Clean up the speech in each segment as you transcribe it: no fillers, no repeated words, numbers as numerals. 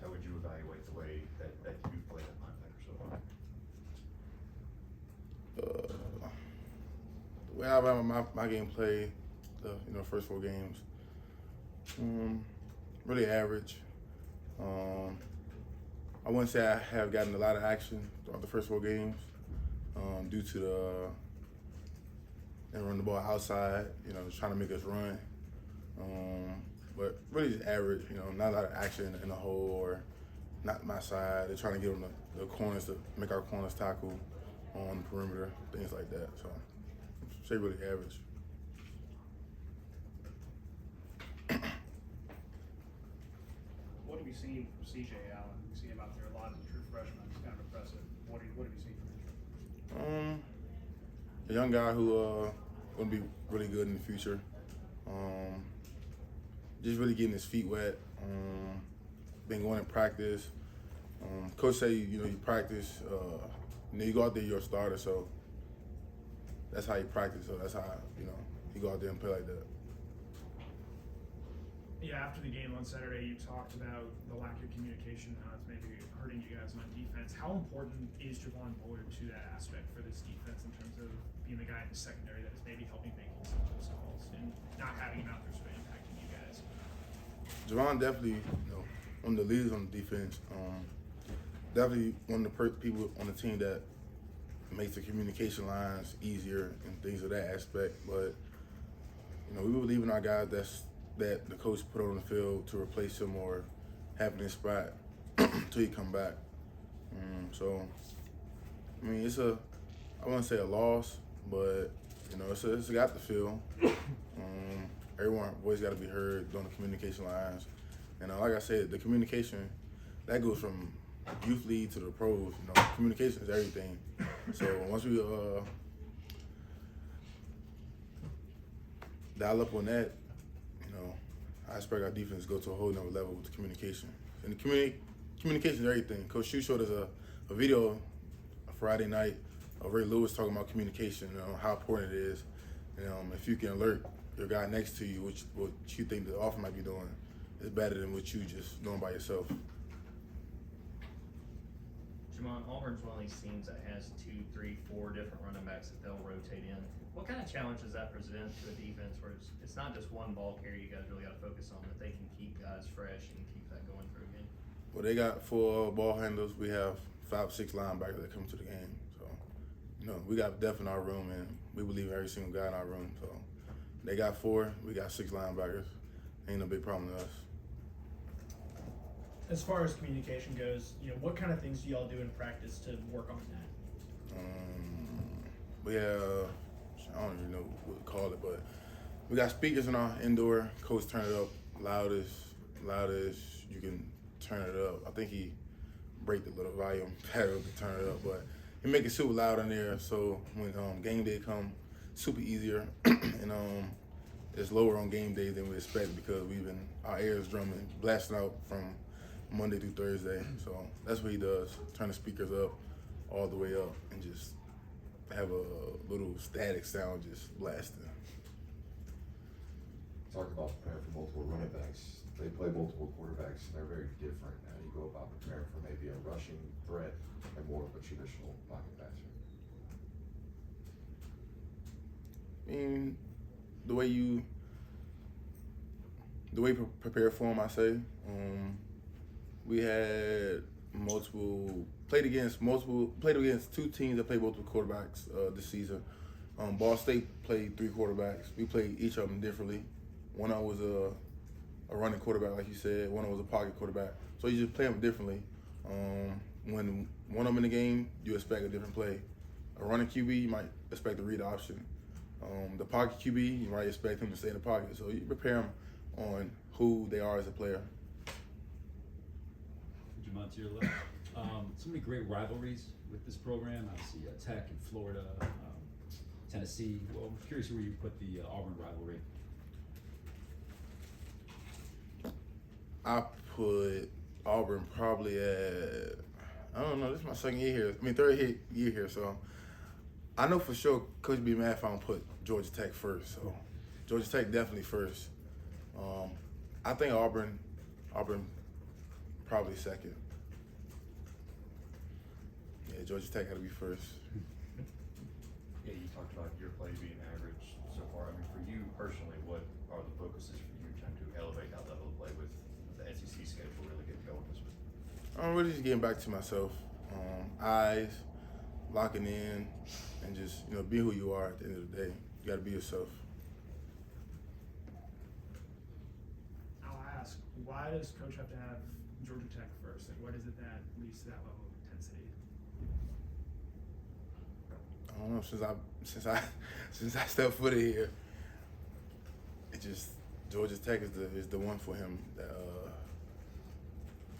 how would you evaluate the way that you've played at linebacker so far? The way I have my game played, the first 4 games, really average. I wouldn't say I have gotten a lot of action throughout the first 4 games due to and run the ball outside, trying to make us run. But really just average, not a lot of action in the hole or not my side. They're trying to get on the corners to make our corners tackle on the perimeter, things like that. So I'd say really average. What have you seen from C.J. Allen? We've seen him out there a lot as a true freshman. It's kind of impressive. What have you seen from him? A young guy who going to be really good in the future. Just really getting his feet wet. Been going in practice. Coach say you practice. You go out there, you're a starter, so that's how you practice. So that's how you go out there and play like that. Yeah, after the game on Saturday, you talked about the lack of communication, how it's maybe hurting you guys on defense. How important is Jamon Bullard to that aspect for this defense in terms of being the guy in the secondary that is maybe helping making some of those calls and not having him out there sort of impacting you guys? Jamon definitely, one of the leaders on the defense. Definitely one of the people on the team that makes the communication lines easier and things of that aspect. But we believe in our guys that the coach put on the field to replace him or have in his spot until he come back. So it's I wouldn't say a loss, but it's got the feel. Everyone voice got to be heard on the communication lines, and like I said, the communication that goes from youth league to the pros. Communication is everything. So once we dial up on that, I expect our defense to go to a whole nother level with the communication. And the communication is everything. Coach Shu showed us a video Friday night of Ray Lewis talking about communication, how important it is. If you can alert your guy next to you, what you think the offense might be doing, is better than what you just doing by yourself. Jamon, Auburn's one of these teams that has 2, 3, 4 different running backs that they'll rotate in. What kind of challenge does that present to a defense where it's not just one ball carrier you guys really got to focus on, that they can keep guys fresh and keep that going through a game? Well, they got 4 ball handlers. We have 5, 6 linebackers that come to the game. So, we got depth in our room, and we believe in every single guy in our room. So, they got 4, we got 6 linebackers. Ain't no big problem to us. As far as communication goes, what kind of things do y'all do in practice to work on that? We have, I don't even know what to call it, but we got speakers in our indoor. Coach turn it up loud as you can turn it up. I think he break the little volume pedal to turn it up, but he make it super loud in there. So when game day come, super easier, and it's lower on game day than we expect because our ears drumming, blasting out from Monday through Thursday. So that's what he does, turn the speakers up all the way up and just have a little static sound just blasting. Talked about preparing for multiple running backs. They play multiple quarterbacks, and they're very different. How do you go about preparing for maybe a rushing threat and more of a traditional pocket passer? The way you prepare for them, I say. We had played against 2 teams that played multiple quarterbacks this season. Ball State played 3 quarterbacks. We played each of them differently. One of them was a running quarterback, like you said. One of them was a pocket quarterback. So you just play them differently. When one of them in the game, you expect a different play. A running QB, you might expect to read option. The pocket QB, you might expect him to stay in the pocket. So you prepare them on who they are as a player. Jamon, to your left. So many great rivalries with this program. Obviously, Tech in Florida, Tennessee. Well, I'm curious where you put the Auburn rivalry. I put Auburn probably at, I don't know, this is my second year here. Third year here, so I know for sure Coach B. mad if I don't put Georgia Tech first. So Georgia Tech definitely first. I think Auburn probably second. Yeah, Georgia Tech got to be first. Yeah, you talked about your play being average so far. I mean, for you personally, what are the focuses for you trying to elevate that level of play with the SEC schedule really getting going this week? I'm really just getting back to myself. Eyes, locking in, and just, be who you are at the end of the day. You got to be yourself. I'll ask, why does Coach have to have Georgia Tech first? Like, what is it that leads to that level of intensity? I don't know. Since I stepped footed here, it just Georgia Tech is the one for him. That,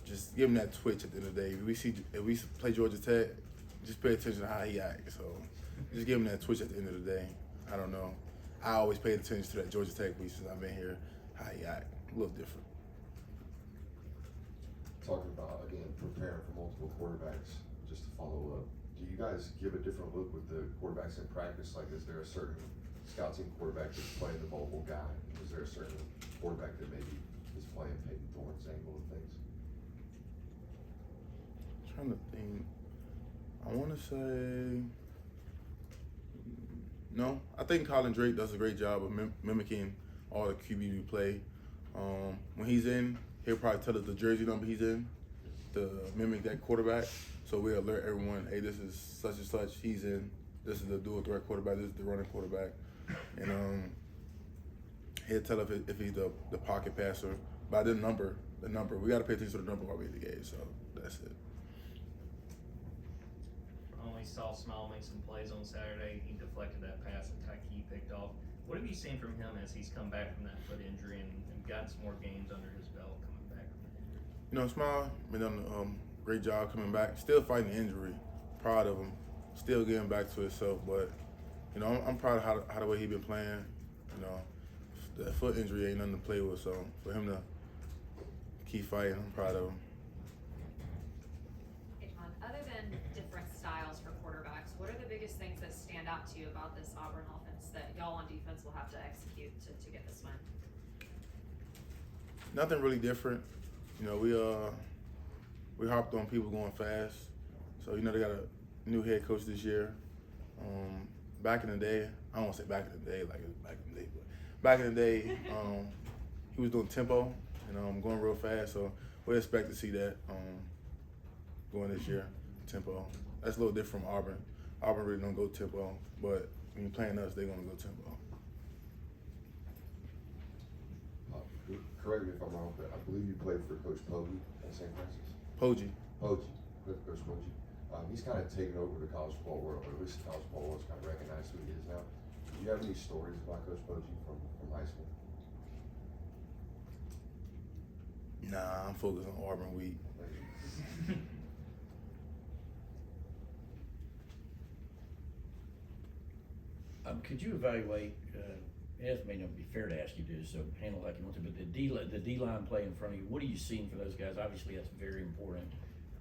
just give him that twitch at the end of the day. If we play Georgia Tech, just pay attention to how he acts. So just give him that twitch at the end of the day. I don't know. I always paid attention to that Georgia Tech week since I've been here. How he act, a little different. Talking about, again, preparing for multiple quarterbacks, just to follow up, do you guys give a different look with the quarterbacks in practice? Like, is there a certain scout team quarterback that's playing the mobile guy? Is there a certain quarterback that maybe is playing Peyton Thorne's angle of things? I'm trying to think. I want to say no. I think Colin Drake does a great job of mimicking all the QB we play. When he's in, he'll probably tell us the jersey number he's in to mimic that quarterback. So we alert everyone, hey, this is such and such, he's in. This is the dual threat quarterback, this is the running quarterback. And he'll tell us if he's the pocket passer by the number. We got to pay attention to the number while we're in the game, so that's it. Only saw Smile make some plays on Saturday. He deflected that pass that Tyke picked off. What have you seen from him as he's come back from that foot injury and gotten some more games under his belt coming back from the injury? Smile been done a great job coming back. Still fighting the injury. Proud of him. Still getting back to himself, but I'm proud of how the way he been playing. The foot injury ain't nothing to play with, so for him to keep fighting, I'm proud of him. Hey, John, other than different styles for quarterbacks, what are the biggest things that stand out to you about this Auburn offense that y'all on defense will have to execute to get this win? Nothing really different. We harped on people going fast. So, they got a new head coach this year. Back in the day, I don't want to say back in the day like it was back in the day, but back in the day, he was doing tempo, going real fast. So we expect to see that going this year, tempo. That's a little different from Auburn. Auburn really don't go tempo, but when you're playing us, they're going to go tempo. Correct me if I'm wrong, but I believe you played for Coach Poggi at St. Francis. Poggi. Coach Poggi. He's kind of taken over the college football world, or at least the college football world's kind of recognized who he is now. Do you have any stories about Coach Poggi from high school? Nah, I'm focused on Auburn week. Could you evaluate, it may not be fair to ask you to so handle like you want to, but the D-line play in front of you, what are you seeing for those guys? Obviously, that's very important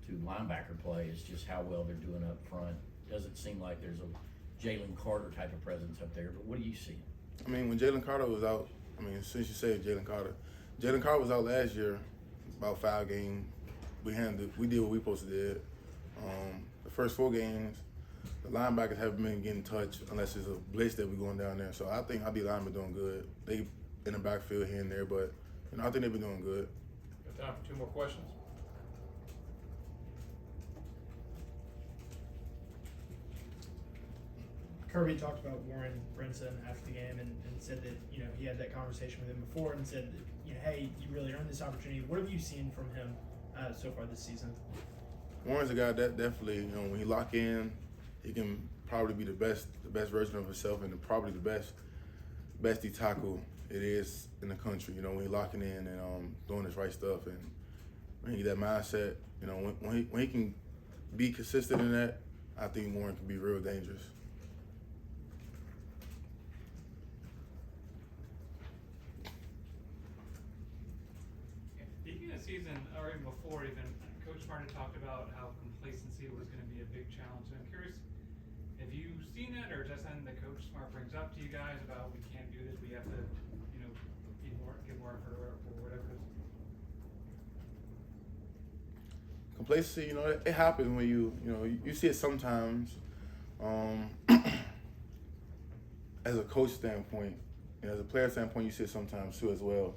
to linebacker play. It's just how well they're doing up front. Doesn't seem like there's a Jalen Carter type of presence up there, but what do you see? When Jalen Carter was out, since you say Jalen Carter was out last year, about 5 games. We did what we supposed to did. The first 4 games, the linebackers haven't been getting touched unless it's a blitz that we're going down there. So I think our D linemen doing good. They in the backfield here and there, but I think they've been doing good. Got time for 2 more questions. Kirby talked about Warren Brinson after the game and said that, he had that conversation with him before and said that, hey, you really earned this opportunity. What have you seen from him so far this season? Warren's a guy that definitely, when he lock in, he can probably be the best version of himself and probably the best D tackle it is in the country. When he locking in and doing his right stuff and when he get that mindset, when he can be consistent in that, I think Warren can be real dangerous. Beginning of the season, or even before even, Coach Martin talked about how complacency was going to be a big challenge. So I'm curious, have you seen that, or just something that Coach Smart brings up to you guys about we can't do this, we have to, give more effort or whatever it is? complacency, you know, it happens when you see it sometimes. As a coach standpoint, and as a player standpoint, you see it sometimes too as well.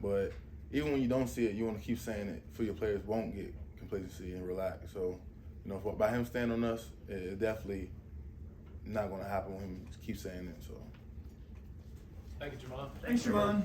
But even when you don't see it, you want to keep saying it so your players won't get complacency and relax. So, you know, by him standing on us, it definitely not going to happen when him keep saying it. So. Thank you, Jamon. Thanks, Jamon.